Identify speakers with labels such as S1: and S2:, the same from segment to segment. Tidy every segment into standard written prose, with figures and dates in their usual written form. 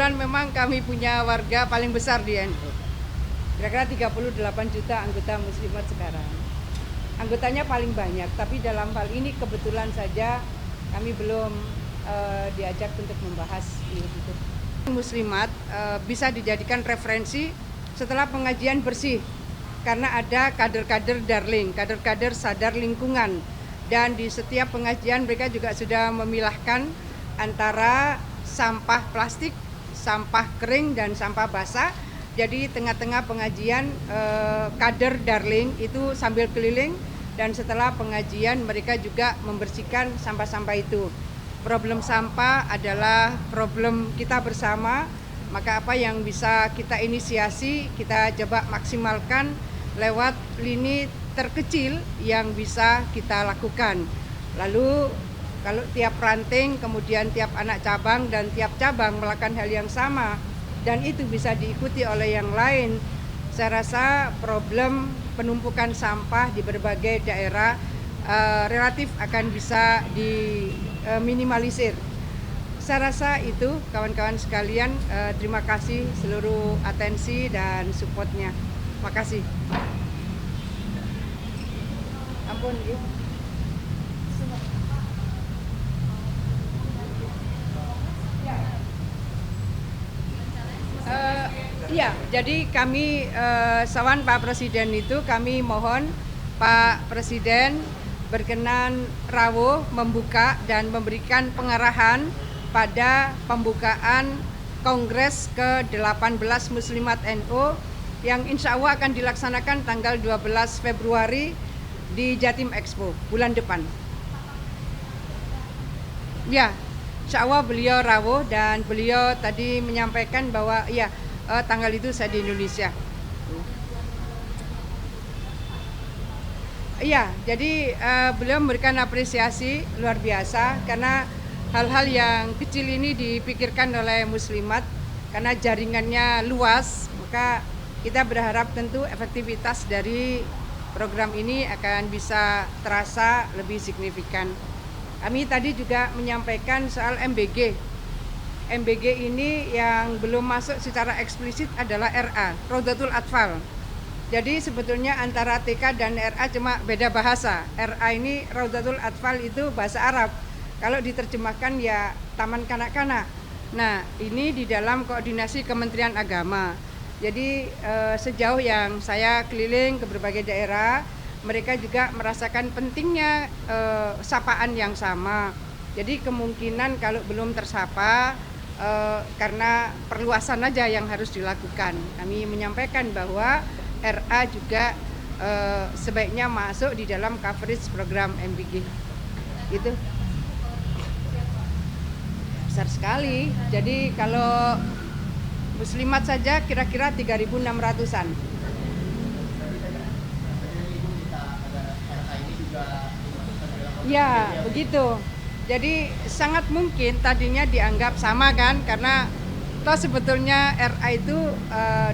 S1: kebetulan memang kami punya warga paling besar di NU. Kira-kira 38 juta anggota muslimat sekarang. Anggotanya paling banyak, tapi dalam hal ini kebetulan saja kami belum diajak untuk membahas itu. Muslimat bisa dijadikan referensi setelah pengajian bersih, karena ada kader-kader darling, kader-kader sadar lingkungan. Dan di setiap pengajian mereka juga sudah memilahkan antara sampah plastik, sampah kering, dan sampah basah. Jadi tengah-tengah pengajian kader darling itu sambil keliling, dan setelah pengajian mereka juga membersihkan sampah-sampah itu. Problem sampah adalah problem kita bersama, maka apa yang bisa kita inisiasi, kita coba maksimalkan lewat lini terkecil yang bisa kita lakukan. Lalu kalau tiap ranting, kemudian tiap anak cabang dan tiap cabang melakukan hal yang sama, dan itu bisa diikuti oleh yang lain, saya rasa problem penumpukan sampah di berbagai daerah relatif akan bisa diminimalisir. Saya rasa itu kawan-kawan sekalian, terima kasih seluruh atensi dan supportnya. Makasih. Ampun, ya. Iya, jadi kami sawan Pak Presiden itu kami mohon Pak Presiden berkenan rawuh membuka dan memberikan pengarahan pada pembukaan Kongres ke-18 Muslimat NU yang insya Allah akan dilaksanakan tanggal 12 Februari di Jatim Expo bulan depan. Ya, insya Allah beliau rawuh dan beliau tadi menyampaikan bahwa ya tanggal itu saya di Indonesia. Iya, jadi beliau memberikan apresiasi luar biasa karena hal-hal yang kecil ini dipikirkan oleh muslimat karena jaringannya luas, maka kita berharap tentu efektivitas dari program ini akan bisa terasa lebih signifikan. Kami tadi juga menyampaikan soal MBG. MBG ini yang belum masuk secara eksplisit adalah RA, Raudatul Atfal. Jadi sebetulnya antara TK dan RA cuma beda bahasa. RA ini Raudatul Atfal itu bahasa Arab. Kalau diterjemahkan ya Taman Kanak-kanak. Nah, ini di dalam koordinasi Kementerian Agama. Jadi sejauh yang saya keliling ke berbagai daerah, mereka juga merasakan pentingnya sapaan yang sama. Jadi kemungkinan kalau belum tersapa, karena perluasan aja yang harus dilakukan. Kami menyampaikan bahwa RA juga sebaiknya masuk di dalam coverage program MBG. Gitu. Besar sekali. Jadi kalau muslimat saja kira-kira 3.600-an. Ya, begitu. Jadi sangat mungkin tadinya dianggap sama kan, karena toh sebetulnya RA itu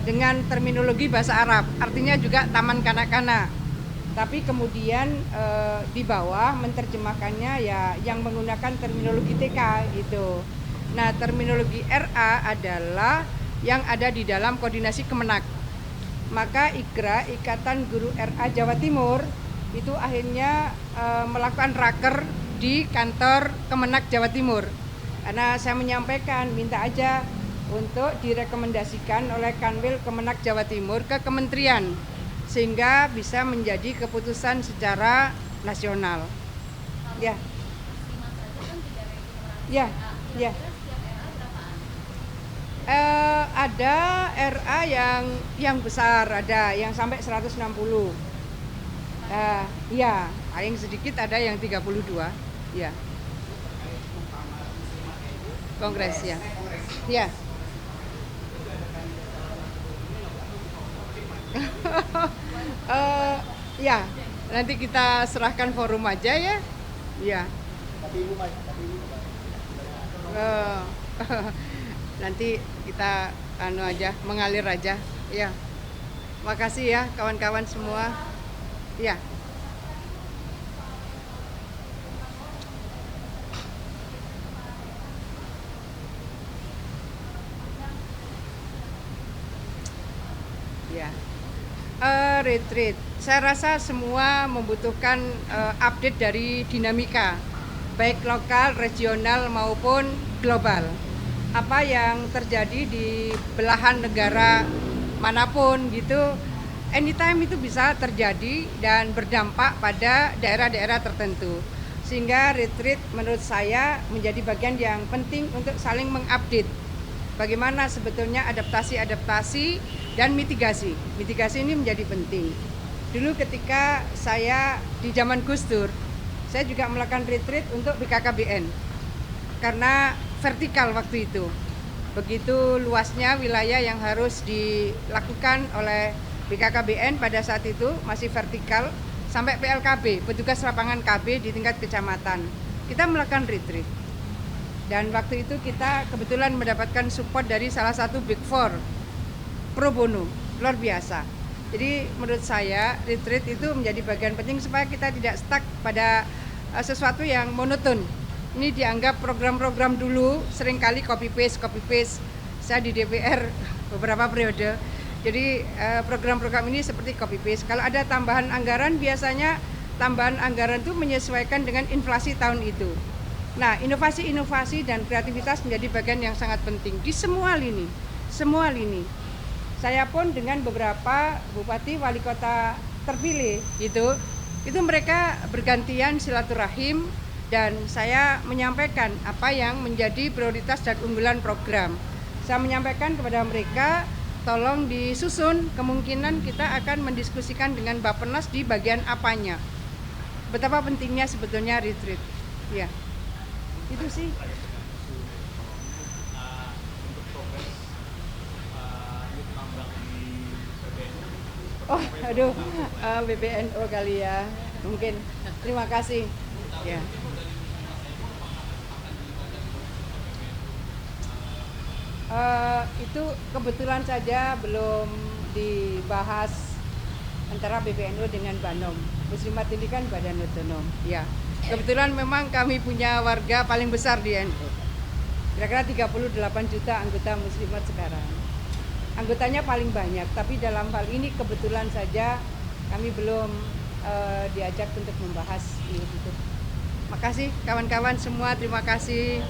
S1: dengan terminologi bahasa Arab, artinya juga taman kanak-kanak. Tapi kemudian di bawah menerjemahkannya ya yang menggunakan terminologi TK gitu. Nah, terminologi RA adalah yang ada di dalam koordinasi Kemenak. Maka IGRA, Ikatan Guru RA Jawa Timur, itu akhirnya melakukan raker di kantor Kemenak Jawa Timur. Karena saya menyampaikan, minta aja untuk direkomendasikan oleh Kanwil Kemenak Jawa Timur ke kementerian, sehingga bisa menjadi keputusan secara nasional. Ya. Ya, ya. Ada RA yang besar, ada yang sampai 160. Ya, paling sedikit ada yang 32. Ya. Kongres ya. Ya. Ya, nanti kita serahkan forum aja ya. Ya. Nanti kita mengalir aja. Ya. Makasih ya kawan-kawan semua. Ya. Ya. Retreat. Saya rasa semua membutuhkan update dari dinamika, baik lokal, regional maupun global. Apa yang terjadi di belahan negara manapun gitu, anytime itu bisa terjadi dan berdampak pada daerah-daerah tertentu. Sehingga retreat menurut saya menjadi bagian yang penting untuk saling mengupdate bagaimana sebetulnya adaptasi dan mitigasi. Mitigasi ini menjadi penting. Dulu ketika saya di zaman Gus Dur, saya juga melakukan retreat untuk BKKBN karena vertikal waktu itu. Begitu luasnya wilayah yang harus dilakukan oleh BKKBN pada saat itu masih vertikal sampai PLKB, petugas lapangan KB di tingkat kecamatan. Kita melakukan retreat. Dan waktu itu kita kebetulan mendapatkan support dari salah satu Big Four, pro bono, luar biasa. Jadi menurut saya retreat itu menjadi bagian penting supaya kita tidak stuck pada sesuatu yang monoton. Ini dianggap program-program dulu, seringkali copy paste. Saya di DPR beberapa periode. Jadi program-program ini seperti copy paste. Kalau ada tambahan anggaran, biasanya tambahan anggaran itu menyesuaikan dengan inflasi tahun itu. Nah, inovasi-inovasi dan kreativitas menjadi bagian yang sangat penting di semua lini. Saya pun dengan beberapa bupati wali kota terpilih itu mereka bergantian silaturahim dan saya menyampaikan apa yang menjadi prioritas dan unggulan program. Saya menyampaikan kepada mereka, tolong disusun, kemungkinan kita akan mendiskusikan dengan Bappenas di bagian apanya. Betapa pentingnya sebetulnya retreat. Ya. Itu sih. Oh, aduh, BBNO kali ya, mungkin. Terima kasih. Ya. Itu kebetulan saja belum dibahas antara BBNO dengan Banom. Muslimat ini kan badan otonom. Ya. Kebetulan memang kami punya warga paling besar di NU. Kira-kira 38 juta anggota muslimat sekarang. Anggotanya paling banyak, tapi dalam hal ini kebetulan saja kami belum diajak untuk membahas itu. Makasih kawan-kawan semua, terima kasih.